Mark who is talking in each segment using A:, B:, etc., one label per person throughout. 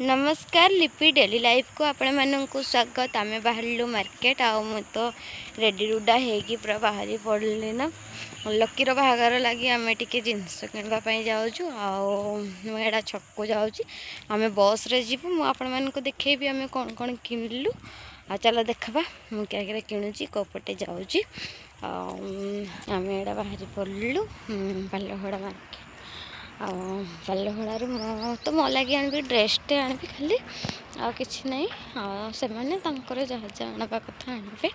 A: नमस्कार लिपि daily life को आपण मानक स्वागत। आम बाहर मार्केट आउ तो रेडी रुडा होगी पूरा बाहरी पड़े ना लकीर बाहागर लगी आम टे जिनस किणापी जाऊँ आड़ा छक को जाऊँ आम बस रे जीवु मुझे देखी आम कौन कौन किणलु आ चलो देखा मुझे क्या किणुची कौपटे जाऊँगी आम एड़ा बाहरी पड़लु पालहड़ा मार्केट पालहड़ू तो मो लगे आनी ड्रेसटे आनी खाली आ कि नहीं से जहाँ जहाँ आनवा कथा आने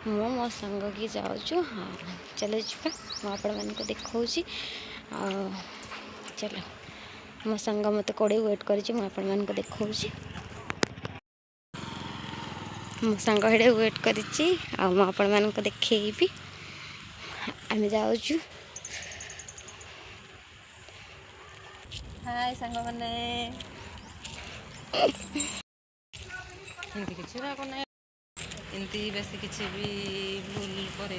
A: मु मो सांग की जाऊँ। हाँ चलो जी मुझे देखा चलो मो सांग मत कौड़े वेट कर देखा मो सांग हेड़े वेट कर देखी आम जाऊँ।
B: हाय सांग मैंने एमती किसी एमती बेस किसी भी भूल करे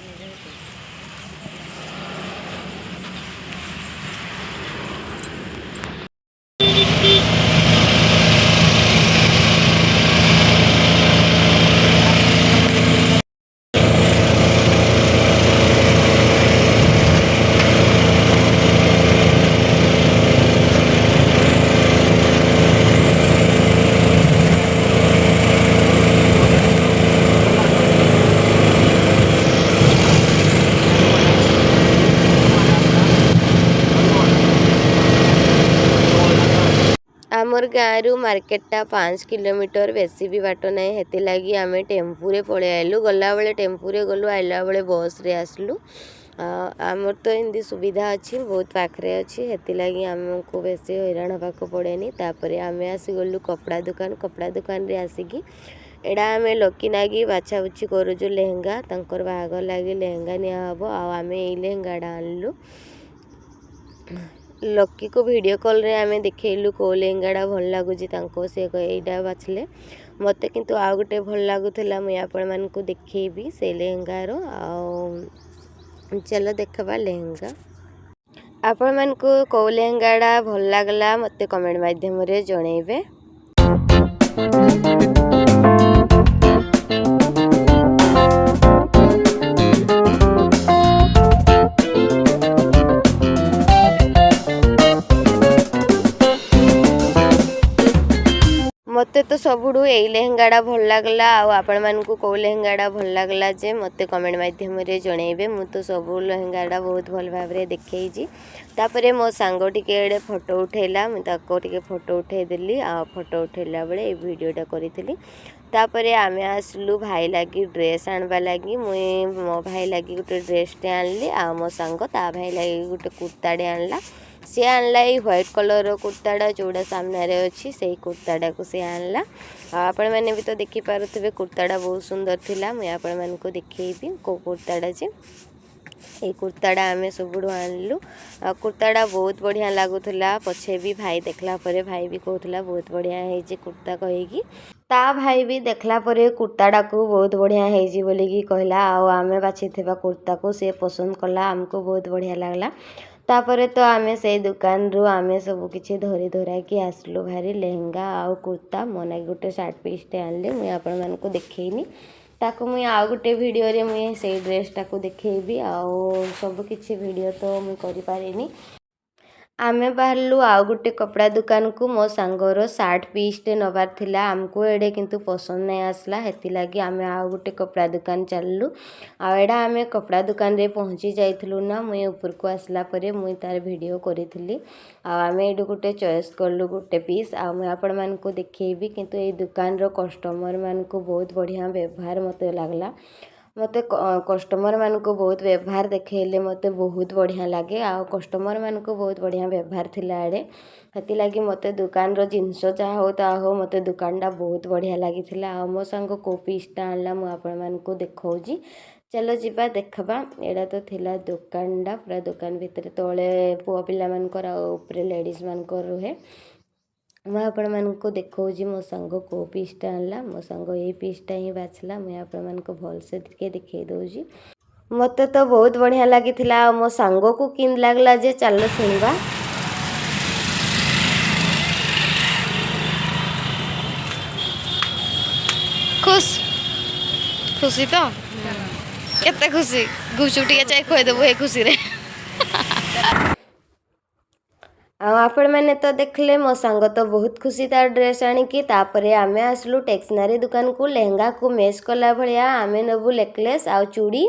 A: आमर गाँव मार्केटा 5 किलोमीटर बेसी भी बाट ना हेती लगी आम टेम्पू पलि आलु गला बेले टेम्पू गलु आइला बेले बस रे आसलु आमर तो एमती सुविधा अच्छी बहुत पाखे अच्छी हेती लगी आमको बेसी हैरान होगा पड़ेनी। तापर आम आसीगलु कपड़ा दुकान रे आसिकी एड़ा आम लकी नागी बाछा बुछी करूँ लेहेंगा तंकर बाहागर लगी लेहेंगा निहब आम ये लेहेंगाटा आनलु लकी को वीडियो कॉल रे आमे देखैलु को लेहेंगाटा भल लगुच से यहीटा बाछले मत किंतु आउ गोटे भल लगुला मुझे आपण मानक देखी से लेहेंगार चलो देखा लेहेंगा आपण मानक को लेहेंगाटा भल लगला मत कमेंट माध्यम जनइबे। मते तो सबुठू यही लेहेंगाटा भल लगला आपण मानक कौ लेहेंगाटा भल लगला जे मते कमेंट माध्यम जनइबे। मु तो सब लेहेंगाटा बहुत भल भाव देखी तापर मो सांग टिके फोटो उठेला मुझे फोटो उठे देली फोटो उठेला बेले ये वीडियोटा करी तापर आम आसलु भाई लगी ड्रेस आनवा लगी मुई मो भाई लगी गोटे ड्रेसटे आनली आ मो सांग ता भाई लगी गोटे कुर्ताटे आनला सी आनला ये व्हाइट कलर कुर्ताटा जोड़ा सामने अच्छी से कुर्ताटा को सी आनला आपण मैंने भी तो देखी पारुथिबे कुर्ताटा बहुत सुंदर थिला मुझे आपण मानक देखी को कुर्ताटा जे ये कुर्ताटा आम सब आनलु कुर्ताटा बहुत बढ़िया लगुला पछे भी भाई देखला परे भाई भी कहूला बहुत बढ़िया है कुर्ता कहीकि ता भाई भी देखला परे कुर्ताटा को बहुत बढ़िया है बोलिकी कहला आमे बाछीथिबा कुर्ता को से पसंद कला आमको बहुत बढ़िया लगला। तापर तो आमे से दुकान रु आमे सब किछि धरी धरा कि आसलु भारी लेहेंगा आउ कुर्ता मोना गोटे शार्ट पीसटे आनली मुझे आपण मानक देखैनी ताको मुई आउ गोटे वीडियो रे मुई से ड्रेसटा को देखैबी आउ सब किछि वीडियो तो मुई करि पारेनी। आमे बाहरलु आउ गोटे कपड़ा दुकान को मो सांगर शार्ट पीसटे नबार थिला आमको एडे किंतु पसंद नहीं आसला हेती लगी आमे आउ गोटे कपड़ा दुकान चललु आड़ा आमे कपड़ा दुकान रे पहुँची जाइथिलु ना मुई ऊपर को आसला परे मुई तार वीडियो करिथिली आमे एडे गोटे चॉइस करलु गोटे पीस आ मुई आपण मानको देखैबी किंतु ए दुकान रो कस्टमर मानको बहुत बढ़िया व्यवहार मते लागला मते कस्टमर मानक बहुत व्यवहार देखले मते बहुत बढ़िया लगे आ कस्टमर मानक बहुत बढ़िया व्यवहार थिला आड़े हेती लगी मते दुकान रो जिनस जहाँ हो ता हो मते दुकानटा बहुत बढ़िया लगी आ मो सांग को पीसटा आनला मु आपण मानक देखौजी चलो जीवा देखबा एड़ा तो थिला दुकानटा पूरा दुकान भितर तले पुआ पिला मानकर आ ऊपर लेडीज मानकर रुहे मुझे आपण मानक देखौजी मो सांग को पीसटा आनला मो सांग ये पीसटा ही बाछला मुझे आपण मानक भलसे टिके देखै दउजी मते तो बहुत बढ़िया लगी मो सांग को किन लागला जे चलो सुनवा।
C: खुशी तो केते खुशी गुपचुप टिके चाय खुएदेबु हे खुशी रे
A: आपण मैंने तो देखले मो सांग तो बहुत खुशी तार ड्रेस आनिकी तापरे आमे आसलु टेक्सनारी दुकान को लेहंगा को मैच कला भलिया आमे नबु नेकलेस आ चूड़ी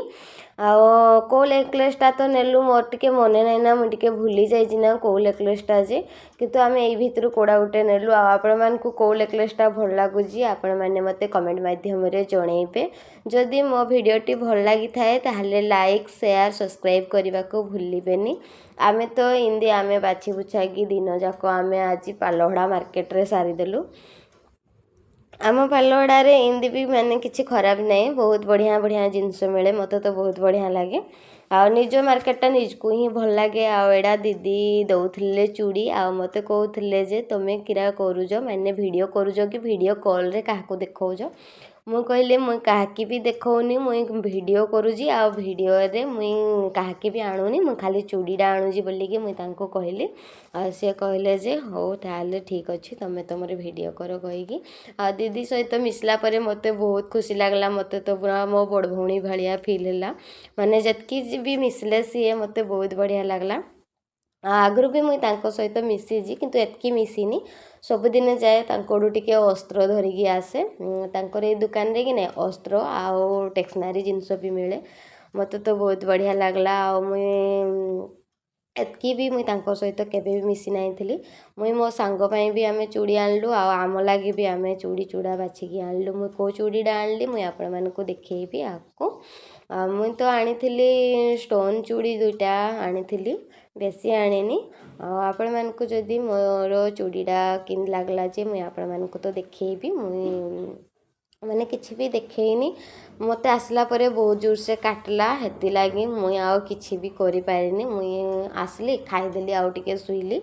A: को नेकलेसटा तो नेलु मोर टिके मने नाई ना मुझे भूली जाइए ना को नेकलेसटा जे किंतु आम यही भितर कोड़ा गोटे नेलु आपण मानकु को नेकलेसटा भल लगुच आपण मैंने मते कमेंट माध्यम रे जणेबे जदि मो भिडियोटी भल लगी थाए ताहले लाइक शेयर सब्सक्राइब करने को भूलिबेनी आमे तो इंदी आमे बाछी बुछा कि दिन जाक आमे आज पालहड़ा मार्केट रे सारीदेलु आम पालहड़े इंदी भी माने किसी खराब नहीं बहुत बढ़िया बढ़िया जिनस मिले मत तो बहुत बढ़िया लगे आ निज मार्केटा निजको ही भल लगे आड़ा दीदी दौले चूड़ी आ मत कहते जे तुम किरा करूज मैंने वीडियो करूज कि वीडियो कॉल रे क्या देखौज मु कहले मुई काहाकी भी देखौनी मुई वीडियो करूजी आ वीडियो रे मुई काहाकी भी आणुनी मु खाली चूड़ीटा आणुजी बोलिकी मुई तांको कहली आ से कहले जे हो ताले ठीक अच्छी तुम तुम वीडियो कर कहीकि आ दीदी सहित मिसला परे मते बहुत खुशी लागला मते तो पूरा मो बड़ भौणी भालिया फील हैला माने जतकी भी मिसले सी मते बहुत बढ़िया लागला आगु भी मुई तांको सहित मिसीजी किंतु एतकी मिसीनी सबुदिन जाए तांकोडू टिके अस्त्र धरिकी आसे तांकर ए दुकान रे कि नहीं अस्त्र आउ टेक्सनारी जिनस भी मिले मते तो बहुत बढ़िया लागला आ मुई एतकी भी मुई तांको सहित केबे भी मिसी नहीं थी मुई मो सांग पई भी आमे चूड़ी आनलु आ आम लागी भी आमे चूड़ी चूड़ा बाछिकी आनलु मुई को चूड़ीटा आनली मुई आपण मानकु देखैबी आको मुई तो आनी स्टोन चूड़ी दुईटा आनी बेसी आनिनी आपण मानकु जदि मोर चूड़ीटा किन लागला जे मुई आपण मानकु तो देखैबी मुई माने किछि भी देखैनी मते आसला परे बहुत जोर से काटला हेती लागी मुई आउ किछि भी करि पारिनी मुई आसली खाइदेली आउ टिके सुइली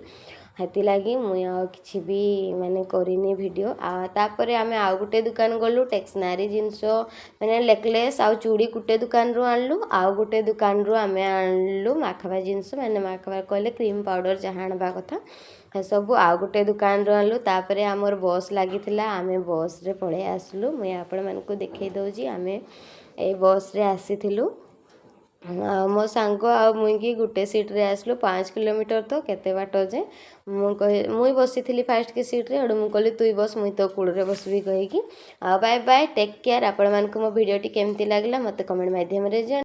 A: हेती लागी मुई आउ किछि भी माने करिनी वीडियो आ तापरे आमे आउ गुटे दुकान गलु टेक्सनारी जिनस माने नेकलेस आउ चूड़ी गुटे दुकान रु आनलु आउ गुटे दुकान रु आमे आनलु माखबा जिनस माने माखबा कहले क्रीम पाउडर जहाँ आनबा कथा सबू आउ गुटे दुकान रु आनलु तापरे आमर बस लागिथिला आमे बस रे पळे आसलु मुई आपण मानकु देखै दउजी आमे ए बस रे आसीथिलु मो सांग आ मुई गुटे सीट रे आसलु 5 किलोमीटर तो केते बाट जे मुई बसी थी फास्ट की सीट रे अडु मु कहली तुई बस मुई तो कूड़ रे बसबी कहीकि बाय बाय टेक केयर आपण मानकु मो वीडियोटी केमती लागला मते कमेंट माध्यम रे